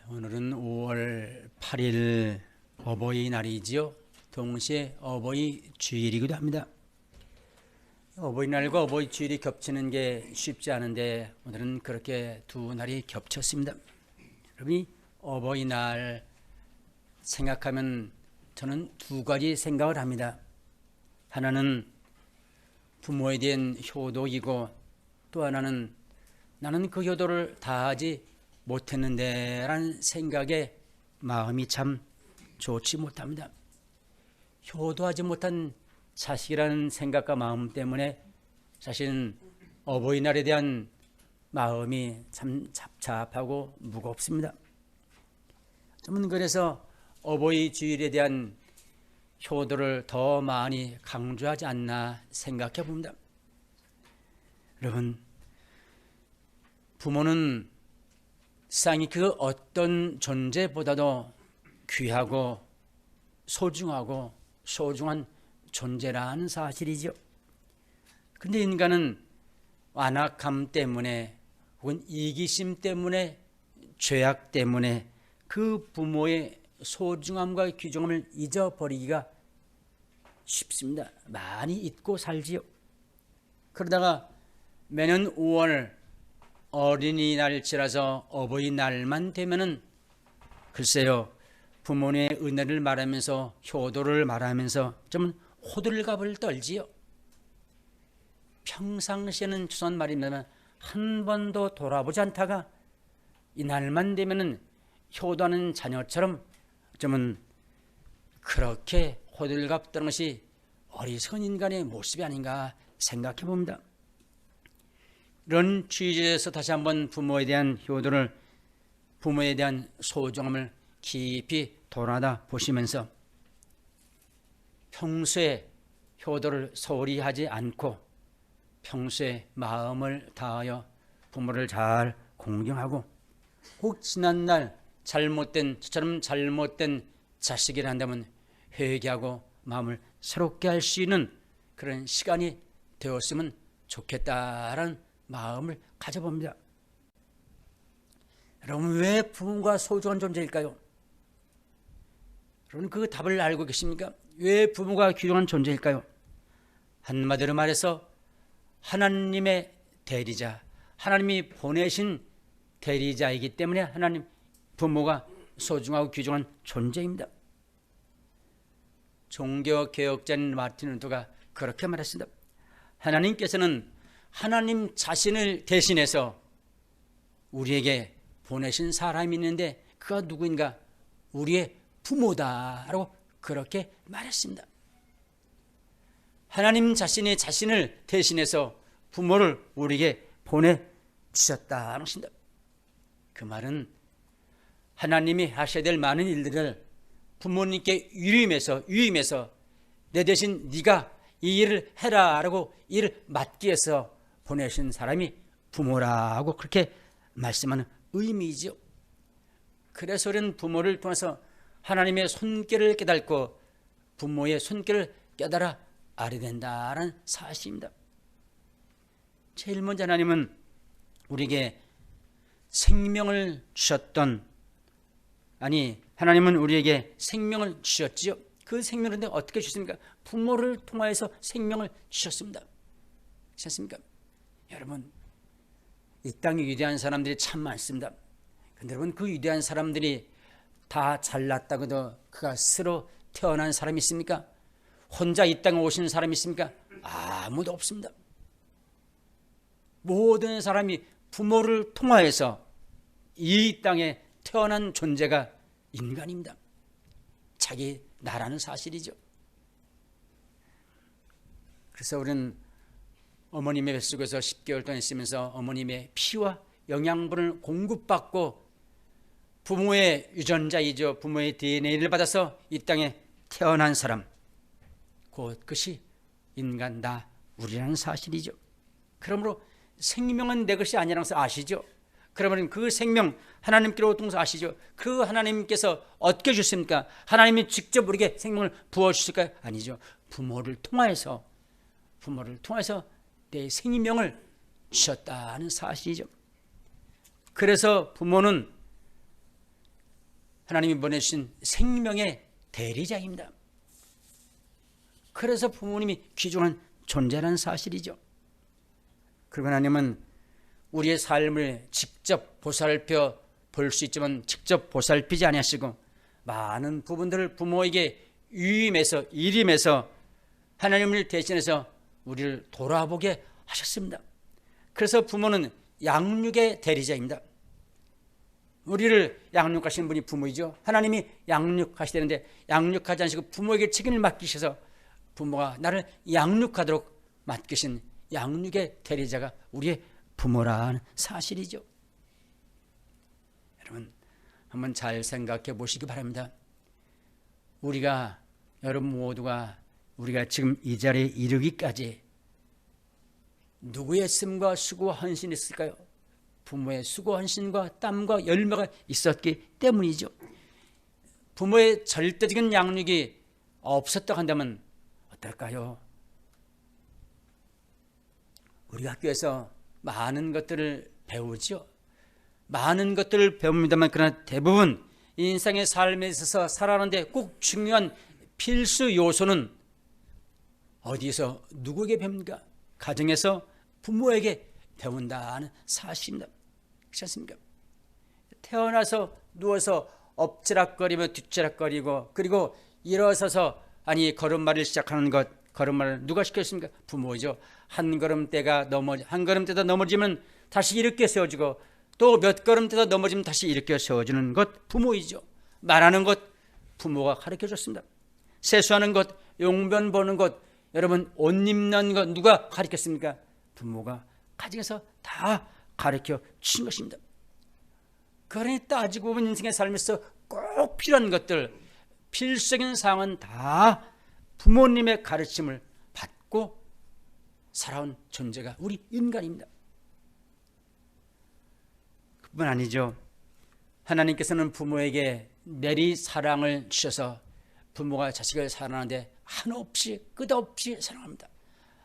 오늘은 5월 8일 어버이날이지요. 동시에 어버이 주일이기도 합니다. 어버이날과 어버이 주일이 겹치는 게 쉽지 않은데 오늘은 그렇게 두 날이 겹쳤습니다. 여러분이 어버이날 생각하면 저는 두 가지 생각을 합니다. 하나는 부모에 대한 효도이고 또 하나는 나는 그 효도를 다하지 못했는데 라는 생각에 마음이 참 좋지 못합니다. 효도하지 못한 자식이라는 생각과 마음 때문에 사실은 어버이날에 대한 마음이 참 잡잡하고 무겁습니다. 저는 그래서 어버이 주일에 대한 효도를 더 많이 강조하지 않나 생각해 봅니다. 여러분, 부모는 세상의 그 어떤 존재보다도 귀하고 소중하고 소중한 존재라는 사실이죠. 그런데 인간은 완악함 때문에 혹은 이기심 때문에 죄악 때문에 그 부모의 소중함과 귀중함을 잊어버리기가 쉽습니다. 많이 잊고 살지요. 그러다가 매년 5월 어린이날치라서 어버이날만 되면은 글쎄요, 부모님의 은혜를 말하면서 효도를 말하면서 좀 호들갑을 떨지요. 평상시에는 주선 말입니다만 한 번도 돌아보지 않다가 이날만 되면은 효도하는 자녀처럼 좀 그렇게 호들갑 떠는 것이 어리석은 인간의 모습이 아닌가 생각해 봅니다. 이런 취지에서 다시 한번 부모에 대한 효도를, 부모에 대한 소중함을 깊이 돌아다 보시면서 평소에 효도를 소홀히 하지 않고 평소에 마음을 다하여 부모를 잘 공경하고 혹 지난날 저처럼 잘못된 자식이라 한다면 회개하고 마음을 새롭게 할 수 있는 그런 시간이 되었으면 좋겠다라는 마음을 가져봅니다. 여러분, 왜 부모가 소중한 존재일까요? 여러분, 그 답을 알고 계십니까? 왜 부모가 귀중한 존재일까요? 한마디로 말해서 하나님의 대리자, 하나님이 보내신 대리자이기 때문에 하나님 부모가 소중하고 귀중한 존재입니다. 종교개혁자인 마틴 루터가 그렇게 말했습니다. 하나님께서는 하나님 자신을 대신해서 우리에게 보내신 사람이 있는데 그가 누구인가? 우리의 부모다라고 그렇게 말했습니다. 하나님 자신이 자신을 대신해서 부모를 우리에게 보내주셨다는 것입니다. 그 말은 하나님이 하셔야 될 많은 일들을 부모님께 유임해서 내 대신 네가 이 일을 해라라고 일을 맡기 위해서 보내신 사람이 부모라고 그렇게 말씀하는 의미이죠. 그래서 우리는 부모를 통해서 하나님의 손길을 깨닫고 부모의 손길을 깨달아 알아야 된다는 사실입니다. 제일 먼저 하나님은 우리에게 생명을 주셨던, 하나님은 우리에게 생명을 주셨지요. 그 생명을 어떻게 주셨습니까? 부모를 통하여서 생명을 주셨습니다. 그렇습니까? 여러분, 이 땅에 위대한 사람들이 참 많습니다. 그런데 여러분, 그 위대한 사람들이 다 잘났다고도 그가 스스로 태어난 사람이 있습니까? 혼자 이 땅에 오신 사람이 있습니까? 아무도 없습니다. 모든 사람이 부모를 통하여서 이 땅에 태어난 존재가 인간입니다. 자기 나라는 사실이죠. 그래서 우리는 어머님의 뱃속에서 10개월 동안 있으면서 어머님의 피와 영양분을 공급받고 부모의 유전자이죠. 부모의 DNA를 받아서 이 땅에 태어난 사람, 그것이 인간 나 우리라는 사실이죠. 그러므로 생명은 내 것이 아니라는 것을 아시죠? 그러면 그 생명 하나님께로 통해서 아시죠? 그 하나님께서 어떻게 주십니까? 하나님이 직접 우리에게 생명을 부어주실까요? 아니죠. 부모를 통해서 내 생명을 주셨다는 사실이죠. 그래서 부모는 하나님이 보내주신 생명의 대리자입니다. 그래서 부모님이 귀중한 존재라는 사실이죠. 그리고 하나님은 우리의 삶을 직접 보살펴 볼 수 있지만 직접 보살피지 아니하시고 많은 부분들을 부모에게 위임해서 일임해서 하나님을 대신해서 우리를 돌아보게 하셨습니다. 그래서 부모는 양육의 대리자입니다. 우리를 양육하시는 분이 부모이죠. 하나님이 양육하시되는데 양육하지 않으시고 부모에게 책임을 맡기셔서 부모가 나를 양육하도록 맡기신 양육의 대리자가 우리의 부모라는 사실이죠. 여러분 한번 잘 생각해 보시기 바랍니다. 여러분 모두가 우리가 지금 이 자리에 이르기까지 누구의 씀과 수고와 헌신이 있을까요? 부모의 수고, 헌신과 땀과 열매가 있었기 때문이죠. 부모의 절대적인 양육이 없었다고 한다면 어떨까요? 우리 학교에서 많은 것들을 배우죠. 많은 것들을 배웁니다만 그러나 대부분 인생의 삶에 있어서 살아가는데 꼭 중요한 필수 요소는 어디에서 누구에게 배웁니까? 가정에서 부모에게 배운다는 사실입니다. 그렇지 않습니까? 태어나서 누워서 엎치락거리며 뒤치락거리고 그리고 일어서서 걸음마를 시작하는 것, 걸음마를 누가 시켰습니까? 부모죠. 한 걸음대가 넘어지면 다시 일으켜 세워주고 또 몇 걸음대가 넘어지면 다시 일으켜 세워주는 것 부모이죠. 말하는 것 부모가 가르쳐줬습니다. 세수하는 것, 용변 보는 것, 여러분 옷 입는 것 누가 가르쳤습니까? 부모가 가정에서 다 가르쳐 주신 것입니다. 그러니 따지고 보면 인생의 삶에서 꼭 필요한 것들, 필수적인 사항은 다 부모님의 가르침을 받고 살아온 존재가 우리 인간입니다. 그뿐 아니죠. 하나님께서는 부모에게 내리 사랑을 주셔서 부모가 자식을 사랑하는데 한없이 끝없이 사랑합니다.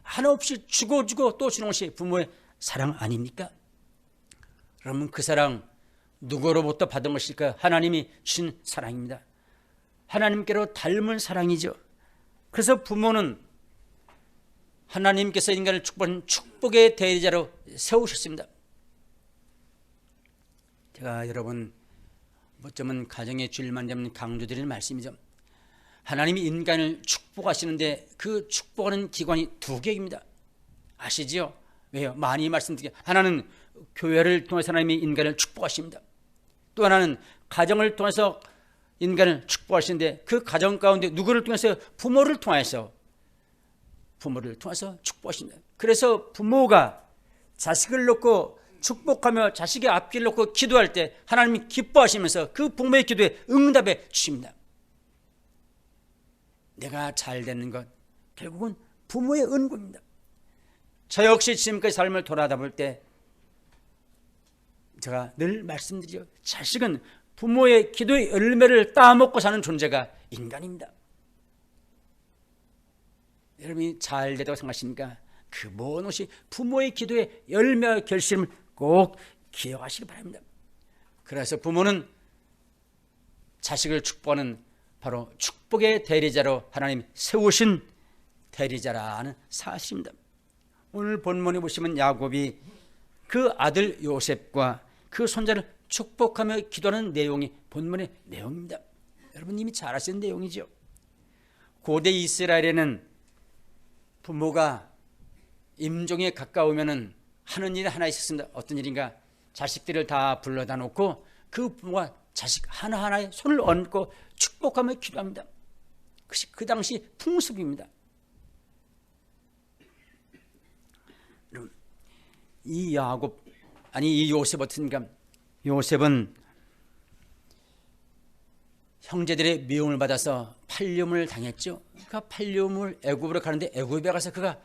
한없이 주고 또 주는 것이 부모의 사랑 아닙니까? 그러면 그 사랑 누구로부터 받은 것일까요? 하나님이 주신 사랑입니다. 하나님께로 닮은 사랑이죠. 그래서 부모는 하나님께서 인간을 축복한 축복의 대리자로 세우셨습니다. 제가 여러분 어쩌면 가정의 주일만 되면 강조드리는 말씀이죠. 하나님이 인간을 축복하시는데 그 축복하는 기관이 두 개입니다. 아시지요? 왜요? 많이 말씀드리죠. 하나는 교회를 통해서 하나님이 인간을 축복하십니다. 또 하나는 가정을 통해서 인간을 축복하시는데 그 가정 가운데 누구를 통해서? 부모를 통해서 축복하십니다. 그래서 부모가 자식을 놓고 축복하며 자식의 앞길을 놓고 기도할 때 하나님이 기뻐하시면서 그 부모의 기도에 응답해 주십니다. 내가 잘 되는 것 결국은 부모의 은구입니다. 저 역시 지금까지 삶을 돌아다 볼 때 제가 늘 말씀드리죠. 자식은 부모의 기도의 열매를 따먹고 사는 존재가 인간입니다. 여러분이 잘 되다고 생각하십니까? 그 모든 것이 부모의 기도의 열매와 결실을 꼭 기억하시기 바랍니다. 그래서 부모는 자식을 축복하는 바로 축복의 대리자로 하나님 세우신 대리자라는 사실입니다. 오늘 본문에 보시면 야곱이 그 아들 요셉과 그 손자를 축복하며 기도하는 내용이 본문의 내용입니다. 여러분 이미 잘 아시는 내용이죠. 고대 이스라엘에는 부모가 임종에 가까우면 하는 일이 하나 있었습니다. 어떤 일인가? 자식들을 다 불러다 놓고 그 부모가 자식 하나하나에 손을 얹고 축복하며 기도합니다. 그것이 그 당시 풍습입니다. 이 요셉 어떻습니까? 요셉은 형제들의 미움을 받아서 팔림을 당했죠. 그가 팔림을 애굽으로 가는데 애굽에 가서 그가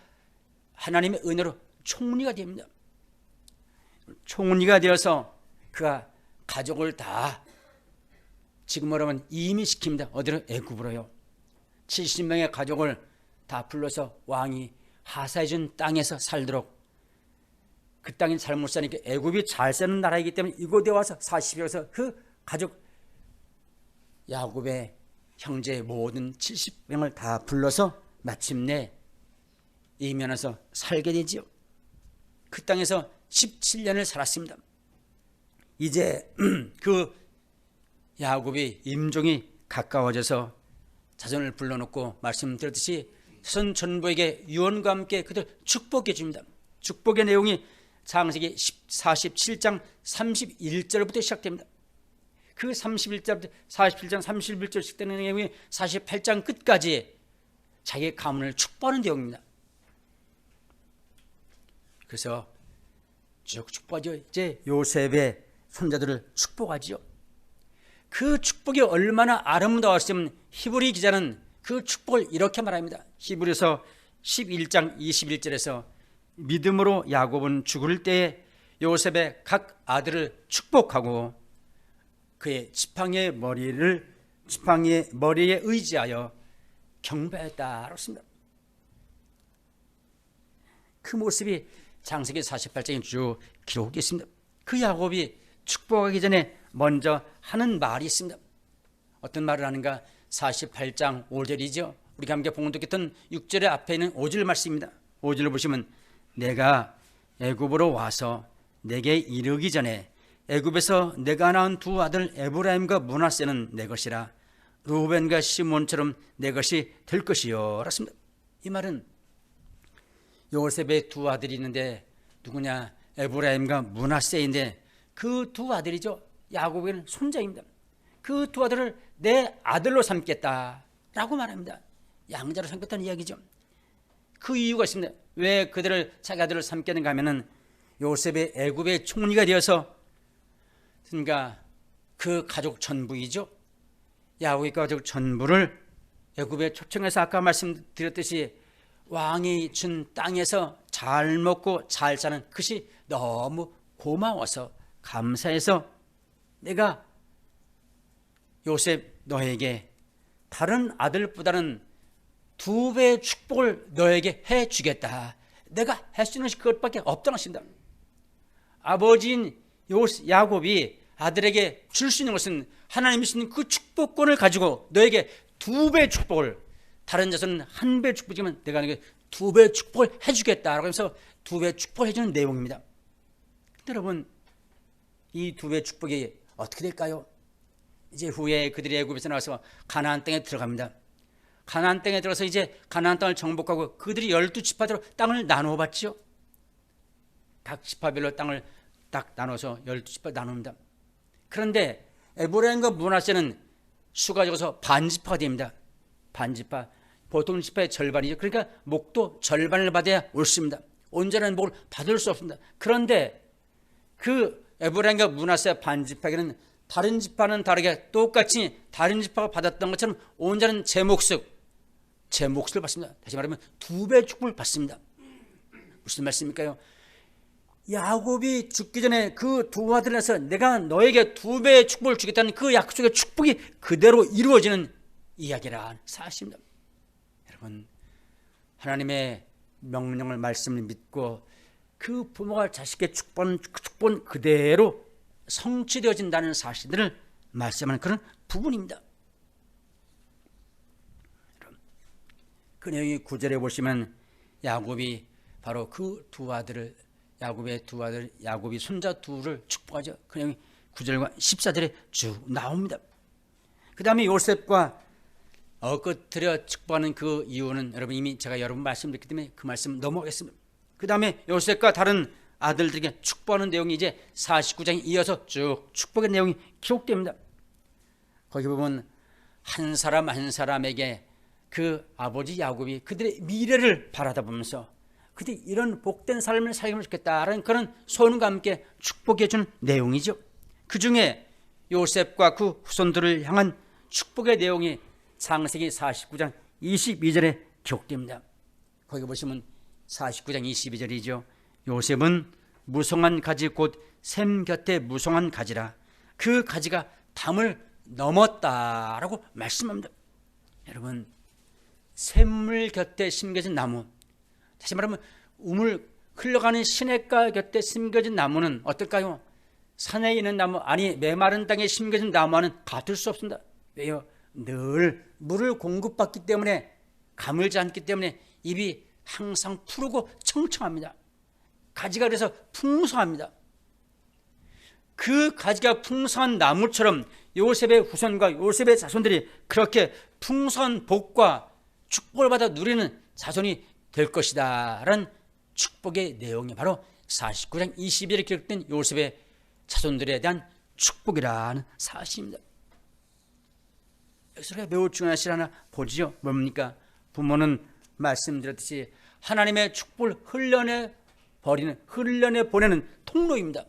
하나님의 은혜로 총리가 됩니다. 총리가 되어서 그가 가족을 다 지금으로 하면 이민시킵니다. 어디로? 애굽으로요. 70명의 가족을 다 불러서 왕이 하사해 준 땅에서 살도록, 그 땅이 잘못 사니까 애굽이 잘 사는 나라이기 때문에 이곳에 와서 40여 서 그 가족 야곱의 형제 모든 70명을 다 불러서 마침내 이민해서 살게 되지요. 그 땅에서 17년을 살았습니다. 이제 그 야곱의 임종이 가까워져서 자손을 불러놓고 말씀드렸듯이 자손 전부에게 유언과 함께 그들 축복해 줍니다. 축복의 내용이 창세기 47장 31절부터 시작됩니다. 그 31절부터 47장 31절 시작되는 내용이 48장 끝까지 자기의 가문을 축복하는 내용입니다. 그래서 쭉 축복하죠. 이제 요셉의 손자들을 축복하지요. 그 축복이 얼마나 아름다웠으면 히브리 기자는 그 축복을 이렇게 말합니다. 히브리서 11장 21절에서 믿음으로 야곱은 죽을 때에 요셉의 각 아들을 축복하고 그의 지팡이의 머리에 의지하여 경배했다라고 했습니다. 그 모습이 창세기 48장에 쭉 기록되어 있습니다. 그 야곱이 축복하기 전에 먼저 하는 말이 있습니다. 어떤 말을 하는가? 48장 5절이죠. 우리가 함께 봉독했던 6절의 앞에 있는 5절 말씀입니다. 5절을 보시면 내가 애굽으로 와서 내게 이르기 전에 애굽에서 내가 낳은 두 아들 에브라임과 므낫세는 내 것이라 루벤과 시몬처럼 내 것이 될 것이요 라습니다. 이 말은 요셉의 두 아들이 있는데 누구냐? 에브라임과 므낫세인데 그 두 아들이죠. 야곱에게는 손자입니다. 그 두 아들을 내 아들로 삼겠다라고 말합니다. 양자로 삼겠다는 이야기죠. 그 이유가 있습니다. 왜 그들을 자기 아들로 삼겠는가 하면은 요셉의 애굽의 총리가 되어서 그러니까 그 가족 전부이죠. 야곱의 가족 전부를 애굽에 초청해서 아까 말씀드렸듯이 왕이 준 땅에서 잘 먹고 잘 사는 그것이 너무 고마워서 감사해서 내가 요셉 너에게 다른 아들보다는 2배의 축복을 너에게 해주겠다. 내가 할 수 있는 것이 그것밖에 없다는 것입니다. 아버지인 야곱이 아들에게 줄 수 있는 것은 하나님이 주신 그 축복권을 가지고 너에게 2배의 축복을, 다른 자손은 1배의 축복이지만 내가 너에게 2배의 축복을 해주겠다라고 해서 2배의 축복을 해주는 내용입니다. 근데 여러분, 이 2배의 축복이 어떻게 될까요? 이제 후에 그들이 애굽에서 나와서 가나안 땅에 들어갑니다. 가나안 땅에 들어서 이제 가나안 땅을 정복하고 그들이 12지파대로 땅을 나누어 받죠. 각 지파별로 땅을 딱 나눠서 12지파 나눕니다. 그런데 에브라임과 므낫세는 수가 적어서 반지파가 됩니다. 반지파, 보통 지파의 절반이죠. 그러니까 목도 절반을 받아야 옳습니다. 온전한 목을 받을 수 없습니다. 그런데 그 에브라임과 므낫세 반지파에게는 다른 지파는 다르게 똑같이 다른 지파가 받았던 것처럼 온전한 제 몫을 받습니다. 다시 말하면 2배의 축복을 받습니다. 무슨 말씀입니까요? 야곱이 죽기 전에 그 두 아들에서 내가 너에게 2배의 축복을 주겠다는 그 약속의 축복이 그대로 이루어지는 이야기란 사실입니다. 여러분, 하나님의 명령을 말씀을 믿고 그 부모가 자식의 축복은 그대로 성취되어진다는 사실들을 말씀하는 그런 부분입니다. 그 내용이 9절에 보시면 야곱이 바로 그 두 아들을 야곱의 두 아들 야곱이 손자 둘을 축복하죠. 그 내용이 9절과 14절에 쭉 나옵니다. 그 다음에 요셉과 엎드려 축복하는 그 이유는 여러분 이미 제가 여러 번 말씀드렸기 때문에 그 말씀 넘어가겠습니다. 그 다음에 요셉과 다른 아들들에게 축복하는 내용이 이제 49장에 이어서 쭉 축복의 내용이 기록됩니다. 거기 보면 한 사람 한 사람에게 그 아버지 야곱이 그들의 미래를 바라다 보면서 그들이 이런 복된 삶을 살면 좋겠다라는 그런 소원과 함께 축복해 주는 내용이죠. 그 중에 요셉과 그 후손들을 향한 축복의 내용이 창세기 49장 22절에 기록됩니다. 거기 보시면 49장 22절이죠. 요셉은 무성한 가지 곧 샘 곁에 무성한 가지라 그 가지가 담을 넘었다라고 말씀합니다. 여러분, 샘물 곁에 심겨진 나무, 다시 말하면 우물 흘러가는 시냇가 곁에 심겨진 나무는 어떨까요? 산에 있는 나무, 아니 메마른 땅에 심겨진 나무와는 같을 수 없습니다. 왜요? 늘 물을 공급받기 때문에, 가물지 않기 때문에 잎이 항상 푸르고 청청합니다. 가지가 그래서 풍성합니다. 그 가지가 풍성한 나무처럼 요셉의 후손과 요셉의 자손들이 그렇게 풍성한 복과 축복을 받아 누리는 자손이 될 것이다 라는 축복의 내용이 바로 49장 20일에 기록된 요셉의 자손들에 대한 축복이라는 사실입니다. 여기서 우리가 매우 중요한 사실 하나 보지요. 뭡니까? 부모는 말씀드렸듯이 하나님의 축복을 흘려내 보내는 통로입니다.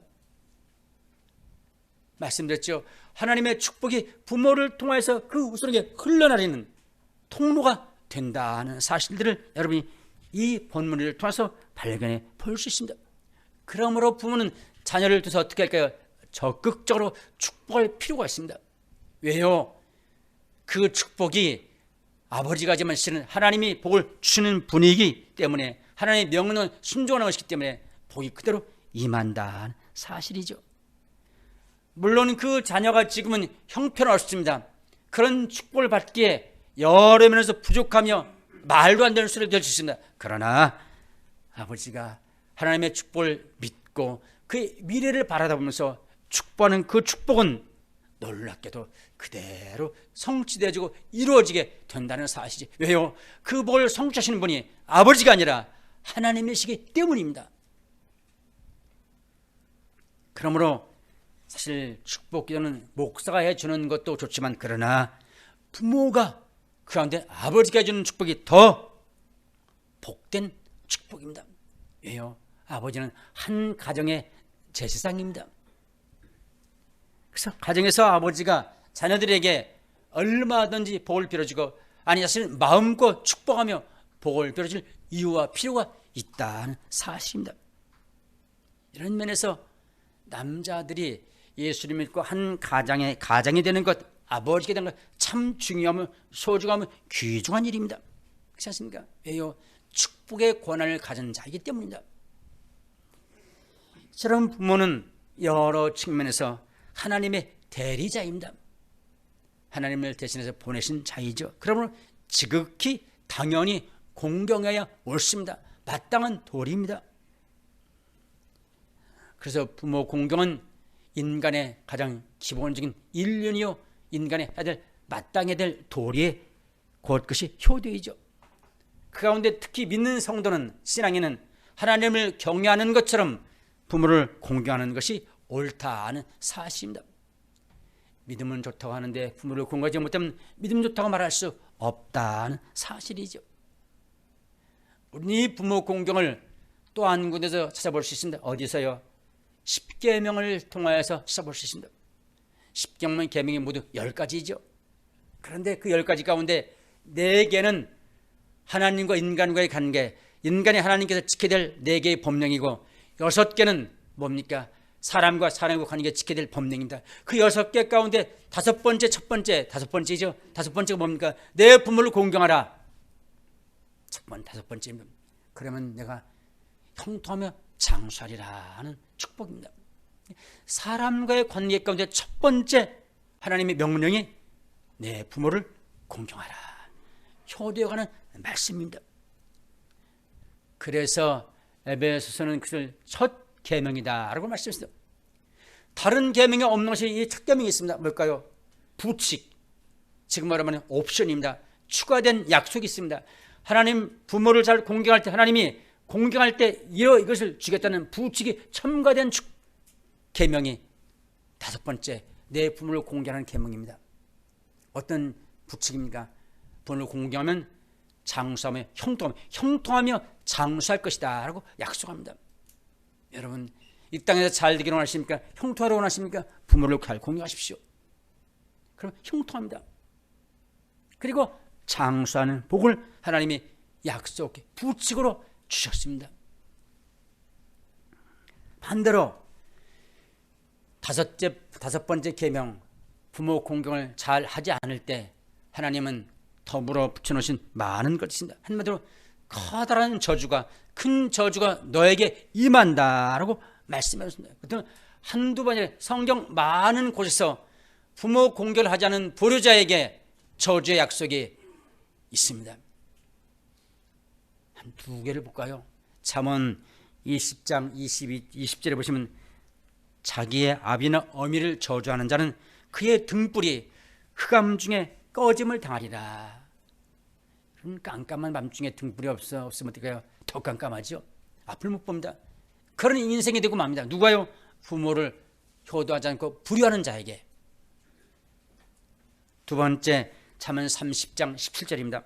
말씀드렸죠. 하나님의 축복이 부모를 통해서 그 후손에게 흘러나리는 통로가 된다는 사실들을 여러분이 이 본문을 통해서 발견해 볼 수 있습니다. 그러므로 부모는 자녀를 둬서 어떻게 할까요? 적극적으로 축복할 필요가 있습니다. 왜요? 그 축복이 아버지가 하지만 실은 하나님이 복을 주는 분이기 때문에, 하나님의 명령은 순종하는 것이기 때문에 복이 그대로 임한다는 사실이죠. 물론 그 자녀가 지금은 형편없습니다. 그런 축복을 받기에 여러 면에서 부족하며 말도 안 되는 소리를 들을 수 있습니다. 그러나 아버지가 하나님의 축복을 믿고 그 미래를 바라다보면서 축복하는 그 축복은 놀랍게도 그대로 성취되어지고 이루어지게 된다는 사실이지. 왜요? 그 복을 성취하시는 분이 아버지가 아니라 하나님이시기 때문입니다. 그러므로 사실 축복 기도는 목사가 해주는 것도 좋지만, 그러나 부모가 그 가운데 아버지가 해주는 축복이 더 복된 축복입니다. 왜요? 아버지는 한 가정의 제사장입니다. 그래서 가정에서 아버지가 자녀들에게 얼마든지 복을 빌어주고, 아니 사실 마음껏 축복하며 복을 빌어줄 이유와 필요가 있다는 사실입니다. 이런 면에서 남자들이 예수를 믿고 한 가장이 되는 것, 아버지가 되는 것 참 중요하며 소중하며 귀중한 일입니다. 그렇지 않습니까? 왜요? 축복의 권한을 가진 자이기 때문입니다. 저런 부모는 여러 측면에서 하나님의 대리자입니다. 하나님을 대신해서 보내신 자이죠. 그러므로 지극히 당연히 공경해야 옳습니다. 마땅한 도리입니다. 그래서 부모 공경은 인간의 가장 기본적인 인륜이요, 인간의 해야 될 마땅해야 될 도리의 곧 것이 효도이죠. 그 가운데 특히 믿는 성도는, 신앙인은 하나님을 경외하는 것처럼 부모를 공경하는 것이 옳다는 사실입니다. 믿음은 좋다고 하는데 부모를 공경하지 못하면 믿음 좋다고 말할 수 없다는 사실이죠. 우리는 이 부모 공경을 또 한 군데서 찾아볼 수 있습니다. 어디서요? 십계명을 통하여서 찾아볼 수 있습니다. 십계명 계명이 모두 10가지죠. 그런데 그 10가지 가운데 4개는 하나님과 인간과의 관계, 인간이 하나님께서 지켜야 될 4개의 법령이고, 6개는 뭡니까? 사람과 사람과 관계 지켜야 될 법령입니다. 그 6개 가운데 다섯 번째죠. 다섯 번째가 뭡니까? 내 부모를 공경하라. 다섯 번째입니다. 그러면 내가 형통하며 장수하리라는 축복입니다. 사람과의 관계 가운데 첫 번째 하나님의 명령이 내 부모를 공경하라. 효도에 관한 말씀입니다. 그래서 에베소서는 그것을 첫 계명이다라고 말씀했어요. 다른 계명이 없는 것이 이 첫 계명이 있습니다. 뭘까요? 부칙, 지금 말하면 옵션입니다. 추가된 약속이 있습니다. 하나님 부모를 잘 공경할 때, 하나님이 공경할 때 이것을 주겠다는 부칙이 첨가된 계명이 다섯 번째, 내 부모를 공경하는 계명입니다. 어떤 부칙입니까? 부모를 공경하면 장수하며 형통하며 장수할 것이다 라고 약속합니다. 여러분, 이 땅에서 잘 되기를 원하십니까? 형통하기를 원하십니까? 부모를 잘 공경하십시오. 그럼 형통합니다. 그리고 장수하는 복을 하나님이 약속해 부칙으로 주셨습니다. 반대로 다섯 번째 계명, 부모 공경을 잘 하지 않을 때 하나님은 더불어 붙여놓으신 많은 것이 있습니다. 한마디로 커다란 저주가, 큰 저주가 너에게 임한다라고 말씀하셨습니다. 한두 번에 성경 많은 곳에서 부모 공경을 하지 않은 불효자에게 저주의 약속이 있습니다. 한 두 개를 볼까요? 잠언 20장 20절에 보시면 자기의 아비나 어미를 저주하는 자는 그의 등불이 흑암 중에 꺼짐을 당하리라. 깜깜한 밤중에 등불이 없으면 어떡해요? 더 깜깜하죠. 앞을 못 봅니다. 그런 인생이 되고 맙니다. 누가요? 부모를 효도하지 않고 불효하는 자에게. 두 번째, 잠언 30장 17절입니다.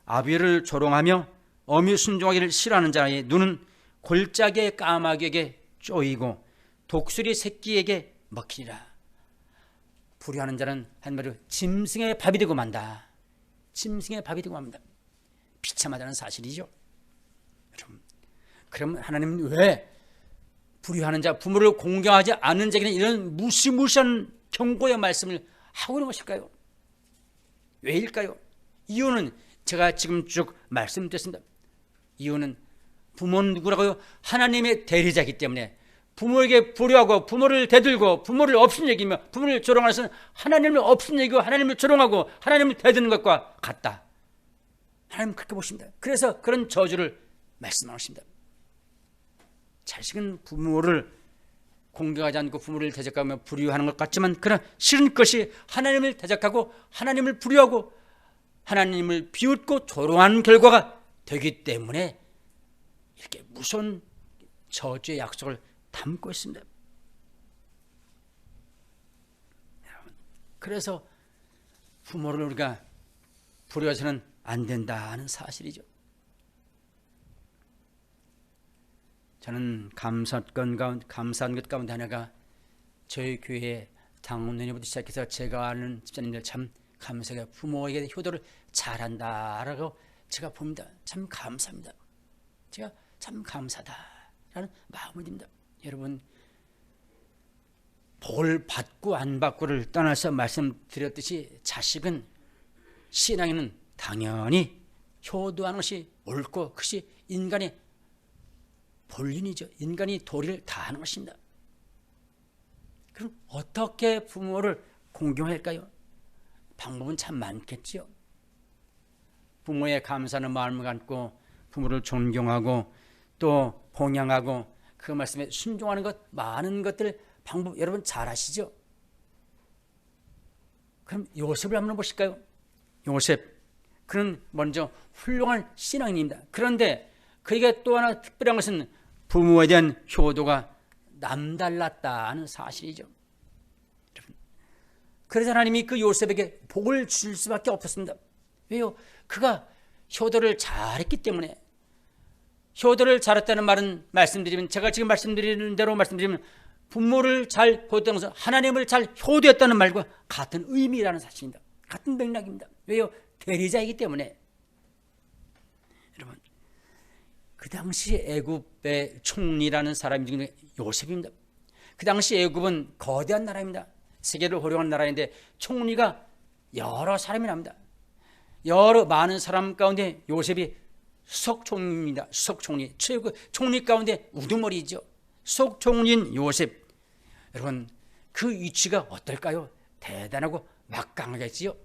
아비를 조롱하며 어미 순종하기를 싫어하는 자의 눈은 골짜기의 까마귀에게 쪼이고 독수리 새끼에게 먹히리라. 불효하는 자는 한마디로 짐승의 밥이 되고 만다. 짐승의 밥이 되고 맙니다. 비참하다는 사실이죠. 여러분, 그럼 하나님은 왜 불효하는 자, 부모를 공경하지 않는 자에게는 이런 무시무시한 경고의 말씀을 하고 있는 것일까요? 왜일까요? 이유는 제가 지금 쭉 말씀드렸습니다. 이유는 부모는 누구라고요? 하나님의 대리자이기 때문에 부모에게 불효하고 부모를 대들고 부모를 없인 여기며 부모를 조롱하는 것은 하나님을 없인 여기고 하나님을 조롱하고 하나님을 대드는 것과 같다. 하나님 그렇게 보십니다. 그래서 그런 저주를 말씀하십니다. 자식은 부모를 공경하지 않고 부모를 대적하며 불효하는 것 같지만 그러나 싫은 것이 하나님을 대적하고 하나님을 불효하고 하나님을 비웃고 조롱하는 결과가 되기 때문에 이렇게 무서운 저주의 약속을 담고 있습니다. 그래서 부모를 우리가 불효해서는 안 된다는 사실이죠. 저는 감사한 것 가운데 하나가 저희 교회 당원회부터 시작해서 제가 아는 집사님들 참 감사해요. 부모에게 효도를 잘한다라고 제가 봅니다. 참 감사합니다. 제가 참 감사하다라는 마음을 듭니다. 여러분, 복을 받고 안 받고를 떠나서 말씀드렸듯이 자식은 신앙에는 당연히 효도하는 것이 옳고 그것이 인간의 본륜이죠. 인간이 도리를 다하는 것입니다. 그럼 어떻게 부모를 공경할까요? 방법은 참 많겠죠. 부모의 감사하는 마음을 갖고 부모를 존경하고 또 봉양하고 그 말씀에 순종하는 것, 많은 것들 방법 여러분 잘 아시죠? 그럼 요셉을 한번 보실까요? 요셉, 그는 먼저 훌륭한 신앙인입니다. 그런데 그에게 또 하나 특별한 것은 부모에 대한 효도가 남달랐다는 사실이죠. 그래서 하나님이 그 요셉에게 복을 줄 수밖에 없었습니다. 왜요? 그가 효도를 잘했기 때문에. 효도를 잘했다는 말은 말씀드리면, 제가 지금 말씀드리는 대로 말씀드리면 부모를 잘 효도하면서 하나님을 잘 효도했다는 말과 같은 의미라는 사실입니다. 같은 맥락입니다. 왜요? 대리자이기 때문에. 여러분, 그 당시 애굽의 총리라는 사람이 중에 요셉입니다. 그 당시 애굽은 거대한 나라입니다. 세계를 호령한 나라인데 총리가 여러 사람이 납니다. 여러 많은 사람 가운데 요셉이 수석총리입니다. 수석총리, 최고 총리 가운데 우두머리죠. 수석총리인 요셉. 여러분, 그 위치가 어떨까요? 대단하고 막강하겠지요.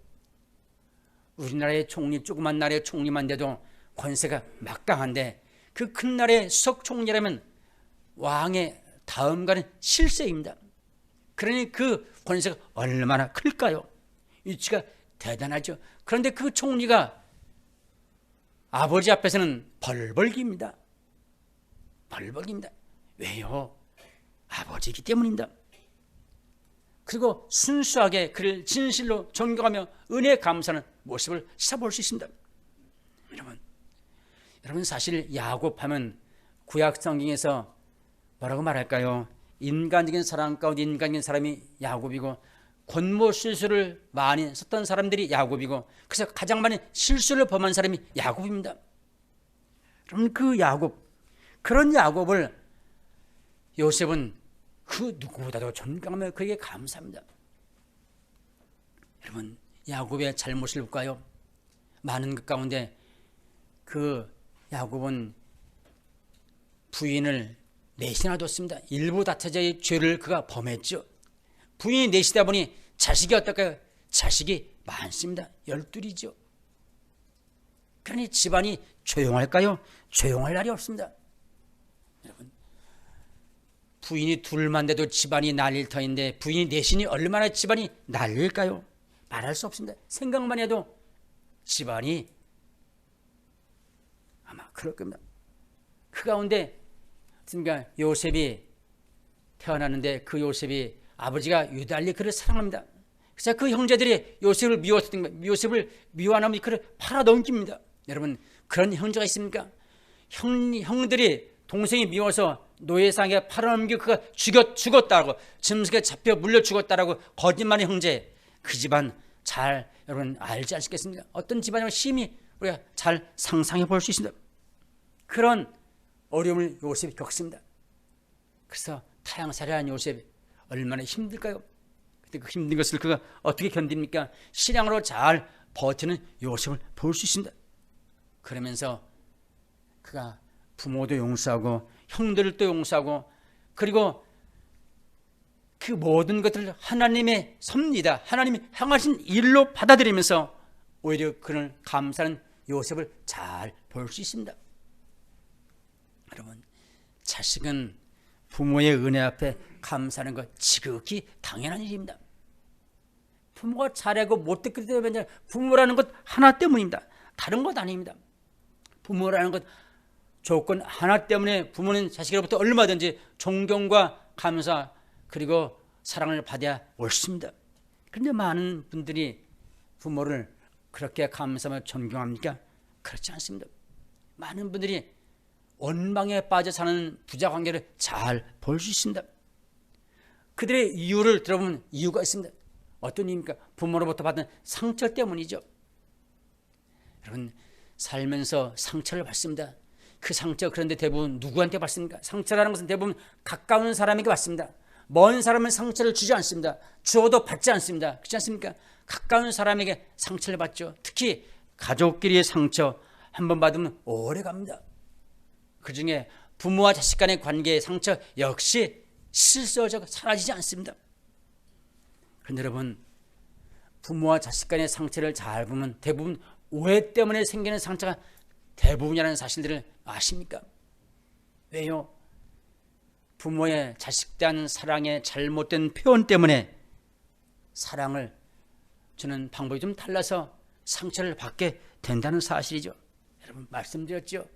우리나라의 총리, 조그만 나라의 총리만 돼도 권세가 막강한데 그 큰 나라의 수석총리라면 왕의 다음가는 실세입니다. 그러니 그 권세가 얼마나 클까요? 위치가 대단하죠. 그런데 그 총리가 아버지 앞에서는 벌벌깁니다. 벌벌깁니다. 왜요? 아버지이기 때문입니다. 그리고 순수하게 그를 진실로 존경하며 은혜에 감사하는 모습을 시사볼 수 있습니다. 여러분 사실 야곱하면 구약 성경에서 뭐라고 말할까요? 인간적인 사람 가운데 인간적인 사람이 야곱이고 권모 실수를 많이 썼던 사람들이 야곱이고 그래서 가장 많이 실수를 범한 사람이 야곱입니다. 그럼 그 야곱, 그런 야곱을 요셉은 그 누구보다도 존경하며 그에게 감사합니다. 여러분, 야곱의 잘못을 볼까요? 많은 것 가운데 그 야곱은 부인을 넷이나 뒀습니다. 일부 다처자의 죄를 그가 범했죠. 부인이 넷이다 보니 자식이 어떨까요? 자식이 많습니다. 12이죠. 그러니 집안이 조용할까요? 조용할 날이 없습니다. 여러분, 부인이 둘만 돼도 집안이 난릴 터인데 부인이 넷이니 얼마나 집안이 난릴까요? 말할 수 없습니다. 생각만 해도 집안이 아마 그럴 겁니다. 그 가운데 그러니까 요셉이 태어났는데 그 요셉이 아버지가 유달리 그를 사랑합니다. 그래서 그 형제들이 요셉을 미워하면 그를 팔아넘깁니다. 여러분, 그런 형제가 있습니까? 형들이 동생이 미워서 노예상에 팔아넘기고 그가 죽었다고, 짐승에 잡혀 물려 죽었다라고 거짓말의 형제, 그 집안 잘 여러분 알지 않겠습니까? 어떤 집안이면 심히 우리가 잘 상상해 볼 수 있습니다. 그런 어려움을 요셉이 겪습니다. 그래서 타향살이한 요셉이 얼마나 힘들까요? 근데 그 힘든 것을 그가 어떻게 견딥니까? 신앙으로 잘 버티는 요셉을 볼 수 있습니다. 그러면서 그가 부모도 용서하고 형들도 용서하고 그리고 그 모든 것들을 하나님의 섭니다. 하나님이 향하신 일로 받아들이면서 오히려 그를 감사하는 요셉을 잘 볼 수 있습니다. 여러분, 자식은 부모의 은혜 앞에 감사하는 것 지극히 당연한 일입니다. 부모가 잘하고 못됐기 때문에 부모라는 것 하나 때문입니다. 다른 것 아닙니다. 부모라는 것 조건 하나 때문에 부모는 자식으로부터 얼마든지 존경과 감사 그리고 사랑을 받아야 옳습니다. 그런데 많은 분들이 부모를 그렇게 감사하며 존경합니까? 그렇지 않습니다. 많은 분들이 원망에 빠져 사는 부자 관계를 잘 볼 수 있습니다. 그들의 이유를 들어보면 이유가 있습니다. 어떤 이유입니까? 부모로부터 받은 상처 때문이죠. 여러분, 살면서 상처를 받습니다. 그 상처 그런데 대부분 누구한테 받습니까? 상처라는 것은 대부분 가까운 사람에게 받습니다. 먼 사람은 상처를 주지 않습니다. 주어도 받지 않습니다. 그렇지 않습니까? 가까운 사람에게 상처를 받죠. 특히 가족끼리의 상처 한 번 받으면 오래 갑니다. 그중에 부모와 자식 간의 관계의 상처 역시 실수하고 사라지지 않습니다. 그런데 여러분, 부모와 자식 간의 상처를 잘 보면 대부분 오해 때문에 생기는 상처가 대부분이라는 사실들을 아십니까? 왜요? 부모의 자식 대한 사랑의 잘못된 표현 때문에 사랑을 주는 방법이 좀 달라서 상처를 받게 된다는 사실이죠. 여러분, 말씀드렸죠.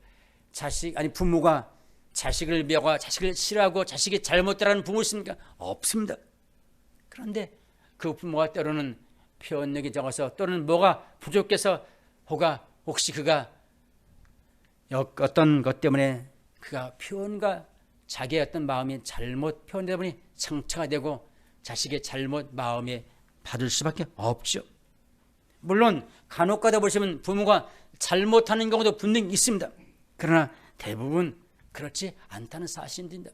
부모가 자식을 미워하고 자식을 싫어하고 자식이 잘못되라는 부모 있습니까? 없습니다. 그런데 그 부모가 때로는 표현력이 적어서 또는 뭐가 부족해서 혹시 그가 어떤 것 때문에 그가 표현과 자기의 어떤 마음이 잘못 표현되다 보니 상처가 되고 자식의 잘못 마음에 받을 수밖에 없죠. 물론 간혹 가다 보시면 부모가 잘못하는 경우도 분명히 있습니다. 그러나 대부분 그렇지 않다는 사실입니다.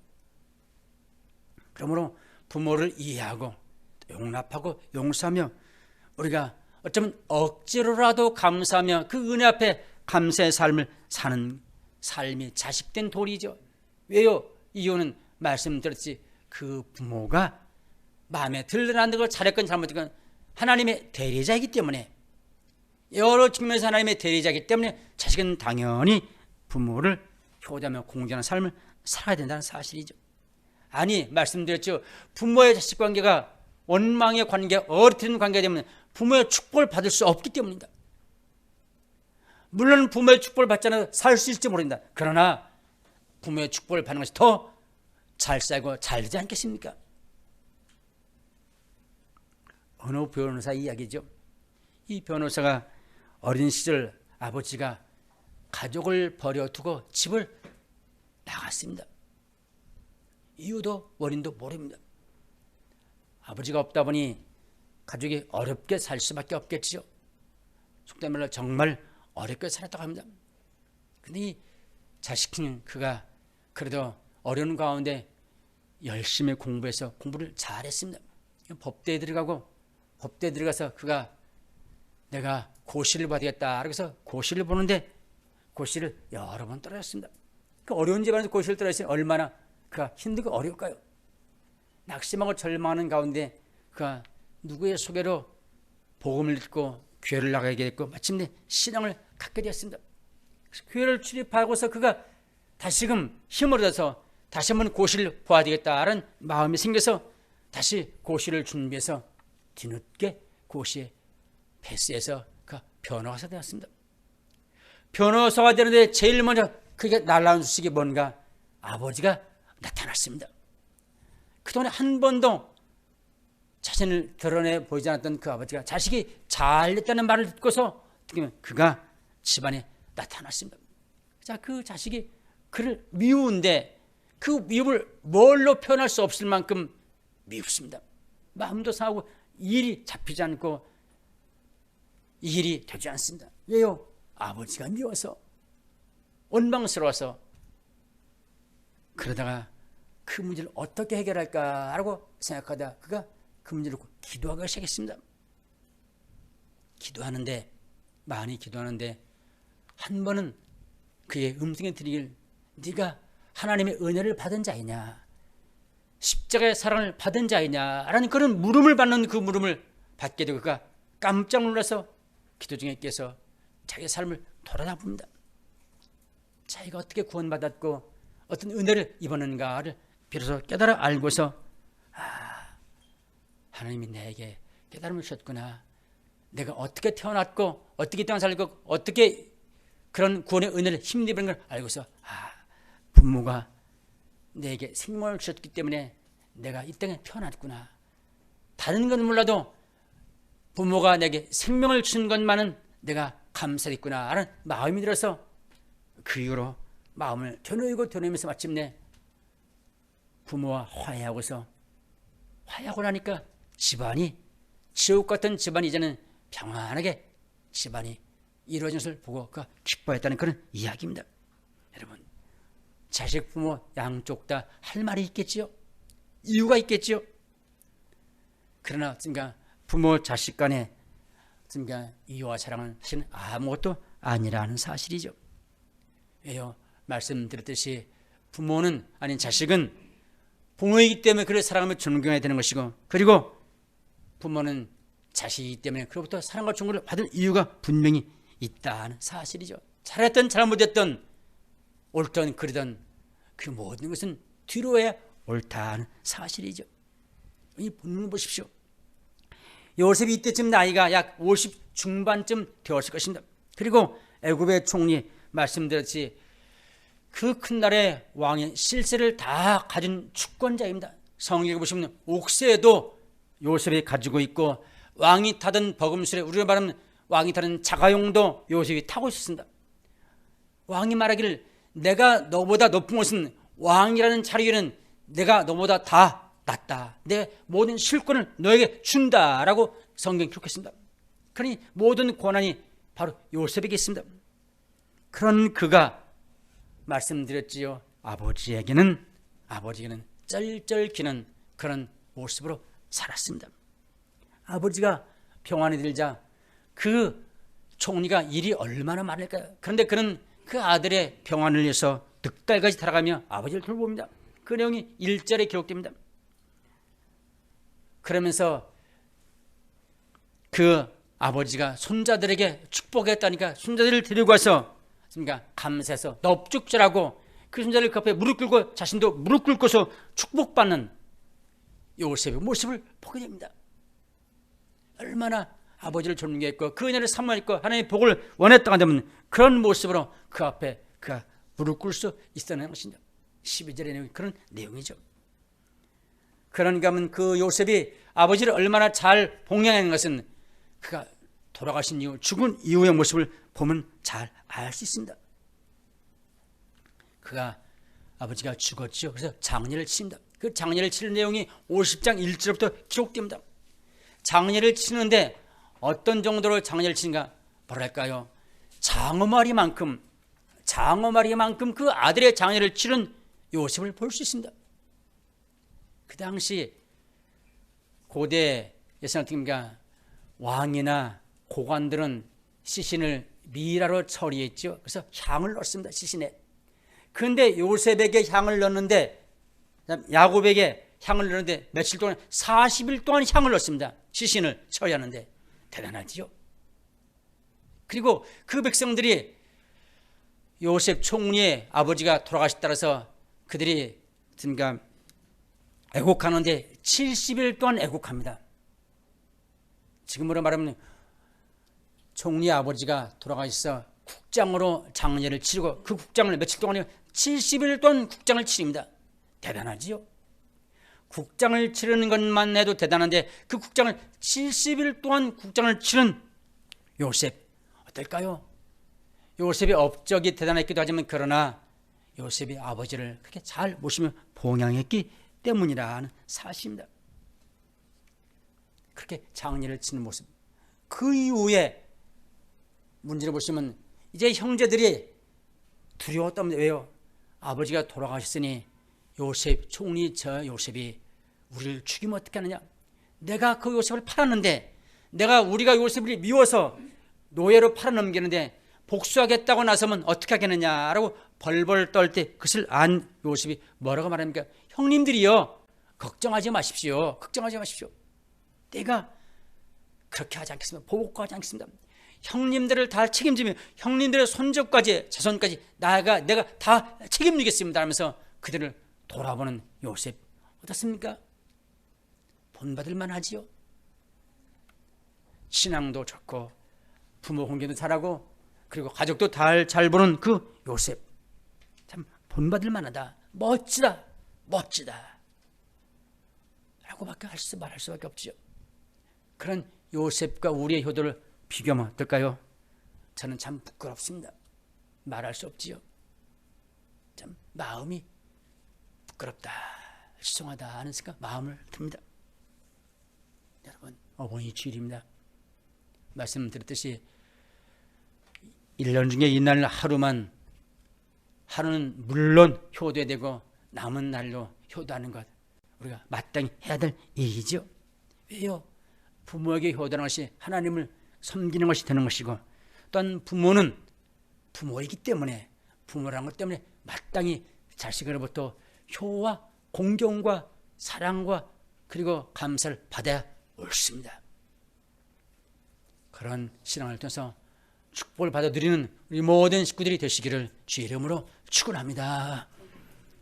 그러므로 부모를 이해하고 용납하고 용서하며 우리가 어쩌면 억지로라도 감사하며 그 은혜 앞에 감사의 삶을 사는 삶이 자식된 도리죠. 왜요? 이유는 말씀드렸지, 그 부모가 마음에 들어라는 걸 잘했건 잘못했건 하나님의 대리자이기 때문에, 여러 측면에서 하나님의 대리자이기 때문에 자식은 당연히 부모를 효도하며 공경하는 삶을 살아야 된다는 사실이죠. 아니, 말씀드렸죠. 부모의 자식 관계가 원망의 관계, 어리트는 관계가 되면 부모의 축복을 받을 수 없기 때문입니다. 물론 부모의 축복을 받지 않아도 살 수 있을지 모른다. 그러나 부모의 축복을 받는 것이 더 잘 살고 잘 되지 않겠습니까? 어느 변호사 이야기죠. 이 변호사가 어린 시절 아버지가 가족을 버려두고 집을 나갔습니다. 이유도 원인도 모릅니다. 아버지가 없다 보니 가족이 어렵게 살 수밖에 없겠지요. 속된 말로 정말 어렵게 살았다고 합니다. 근데 이 자식은 그가 그래도 어려운 가운데 열심히 공부해서 공부를 잘했습니다. 법대에 들어가서 그가 내가 고시를 봐야겠다. 그래서 고시를 보는데 고시를 여러 번 떨어졌습니다. 그 어려운 집안에서 고시를 떨어졌으니 얼마나 그가 힘들고 어려울까요? 낙심하고 절망하는 가운데 그가 누구의 소개로 복음을 듣고 교회를 나가게 됐고 마침내 신앙을 갖게 되었습니다. 교회를 출입하고서 그가 다시금 힘을 얻어서 다시 한번 고시를 보아야 되겠다는 마음이 생겨서 다시 고시를 준비해서 뒤늦게 고시에 패스해서 그가 변호사가 되었습니다. 변호사가 되는데 제일 먼저 그게 날라온 소식이 뭔가 아버지가 나타났습니다. 그동안에 한 번도 자신을 드러내 보이지 않았던 그 아버지가 자식이 잘 됐다는 말을 듣고서 그가 집안에 나타났습니다. 자, 그 자식이 그를 미운데 그 미움을 뭘로 표현할 수 없을 만큼 미웠습니다. 마음도 상하고 일이 잡히지 않고 일이 되지 않습니다. 왜요? 아버지가 미워서, 원망스러워서. 그러다가 그 문제를 어떻게 해결할까라고 생각하다 그가 그 문제를 기도하기 시작했습니다. 기도하는데, 많이 기도하는데 한 번은 그의 음성에 들리길, 네가 하나님의 은혜를 받은 자이냐, 십자가의 사랑을 받은 자이냐라는 그런 물음을 받는, 그 물음을 받게 되고 그가 깜짝 놀라서 기도 중에 깨서 자기의 삶을 돌아다봅니다. 자기가 어떻게 구원받았고 어떤 은혜를 입었는가를 비로소 깨달아 알고서, 하나님이 내게 깨달음을 주셨구나. 내가 어떻게 태어났고 어떻게 땅 살고 어떻게 그런 구원의 은혜를 힘입는 걸 알고서, 부모가 내게 생명을 주셨기 때문에 내가 이 땅에 태어났구나. 다른 건 몰라도 부모가 내게 생명을 준 것만은 내가 감사했구나 하는 마음이 들어서 그 이후로 마음을 되뇌면서 마침내 부모와 화해하고 나니까 집안이, 지옥 같은 집안이 이제는 평안하게 집안이 이루어진 것을 보고 그가 기뻐했다는 그런 이야기입니다. 여러분, 자식 부모 양쪽 다 할 말이 있겠지요. 이유가 있겠지요. 그러나 부모 자식 간에 이유와 사랑은 사실은 아무것도 아니라는 사실이죠. 왜요? 말씀드렸듯이 부모는, 아닌 자식은 부모이기 때문에 그를 사랑하며 존경해야 되는 것이고, 그리고 부모는 자식이기 때문에 그로부터 사랑과 존경을 받을 이유가 분명히 있다는 사실이죠. 잘했든 잘못했든 옳든 그르든 그 모든 것은 뒤로야 옳다는 사실이죠. 이 본문을 보십시오. 요셉이 이때쯤 나이가 약 50 중반쯤 되었을 것입니다. 그리고 애굽의 총리, 말씀드렸지 그 큰 나라의 왕의 실세를 다 가진 주권자입니다. 성경에 보시면 옥새도 요셉이 가지고 있고, 왕이 타던 버금술에, 우리가 말하면 왕이 타는 자가용도 요셉이 타고 있었습니다. 왕이 말하기를, 내가 너보다 높은 것은, 왕이라는 자리에는 내가 너보다 다 낫다, 내 모든 실권을 너에게 준다라고 성경에 기록했습니다. 그러니 모든 권한이 바로 요셉에게 있습니다. 그런 그가 말씀드렸지요. 아버지에게는 쩔쩔기는 그런 모습으로 살았습니다. 아버지가 병환에 들자 그 총리가 일이 얼마나 많을까요? 그런데 그는 그 아들의 병환을 위해서 득달까지 달아가며 아버지를 돌봅니다. 그 내용이 1절에 기록됩니다. 그러면서 그 아버지가 손자들에게 축복했다니까 손자들을 데리고 와서 감사해서 넙죽절하고 그 손자들 그 앞에 무릎 꿇고 자신도 무릎 꿇고서 축복받는 요셉의 모습을 보게 됩니다. 얼마나 아버지를 존경했고 그 은혜를 사모했고 하나님의 복을 원했다고 한다면 그런 모습으로 그 앞에 그가 무릎 꿇을 수 있었는 것입니다. 12절의 내용이 그런 내용이죠. 그런가 하면 그 요셉이 아버지를 얼마나 잘 봉양하는 것은 그가 돌아가신 이후, 죽은 이후의 모습을 보면 잘 알 수 있습니다. 그가 아버지가 죽었죠. 그래서 장례를 치릅니다. 그 장례를 치는 내용이 50장 1절부터 기록됩니다. 장례를 치는데 어떤 정도로 장례를 치는가? 뭐랄까요? 장어마리만큼 그 아들의 장례를 치른 요셉을 볼 수 있습니다. 그 당시 고대 예산 어떻게입니까? 왕이나 고관들은 시신을 미라로 처리했죠. 그래서 향을 넣습니다. 시신에. 그런데 요셉에게 향을 넣는데, 야곱에게 향을 넣는데 며칠 동안 40일 동안 향을 넣습니다. 시신을 쳐야 하는데 대단하지요. 그리고 그 백성들이 요셉 총리의 아버지가 돌아가시 따라서 그들이 그러니까 애곡하는데 70일 동안 애곡합니다. 지금으로 말하면 총리 아버지가 돌아가셔서 국장으로 장례를 치르고 그 국장을 며칠 동안이요 70일 동안 국장을 치릅니다. 대단하지요. 국장을 치르는 것만 해도 대단한데 그 국장을 70일 동안 국장을 치른 요셉 어떨까요? 요셉의 업적이 대단했기도 하지만 그러나 요셉이 아버지를 그렇게 잘 모시며 봉양했기 때문이라는 사실입니다. 그렇게 장례를 치는 모습. 그 이후에 문제를 보시면 이제 형제들이 두려웠답니다. 왜요? 아버지가 돌아가셨으니 요셉 총리 저 요셉이 우리를 죽이면 어떻게 하느냐? 내가 그 요셉을 팔았는데 우리가 요셉을 미워서 노예로 팔아넘기는데 복수하겠다고 나서면 어떻게 하겠느냐라고 벌벌 떨 때 그것을 안 요셉이 뭐라고 말합니까? 형님들이요 걱정하지 마십시오. 걱정하지 마십시오. 내가 그렇게 하지 않겠습니다. 보복하지 않겠습니다. 형님들을 다 책임지며 형님들의 손족까지 자손까지 내가 다 책임지겠습니다 하면서 그들을 돌아보는 요셉 어떻습니까? 본받을 만하지요. 신앙도 좋고 부모 공경도 잘하고 그리고 가족도 잘 보는 그 요셉 참 본받을 만하다. 멋지다 라고밖에 말할 수밖에 없죠. 그런 요셉과 우리의 효도를 비교하면 어떨까요? 저는 참 부끄럽습니다. 말할 수 없지요. 참 마음이 부끄럽다, 죄송하다 하는 생각 마음을 듭니다. 여러분 어버이 주일입니다. 말씀드렸듯이 1년 중에 이날 하루는 물론 효도해야 되고 남은 날로 효도하는 것 우리가 마땅히 해야 될 일이죠. 왜요? 부모에게 효도하는 것이 하나님을 섬기는 것이 되는 것이고 또한 부모는 부모이기 때문에 부모라는 것 때문에 마땅히 자식으로부터 효와 공경과 사랑과 그리고 감사를 받아야 옳습니다. 그런 신앙을 통해서 축복을 받아 누리는 우리 모든 식구들이 되시기를 주의 이름으로 축원합니다.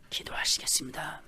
기도하시겠습니다.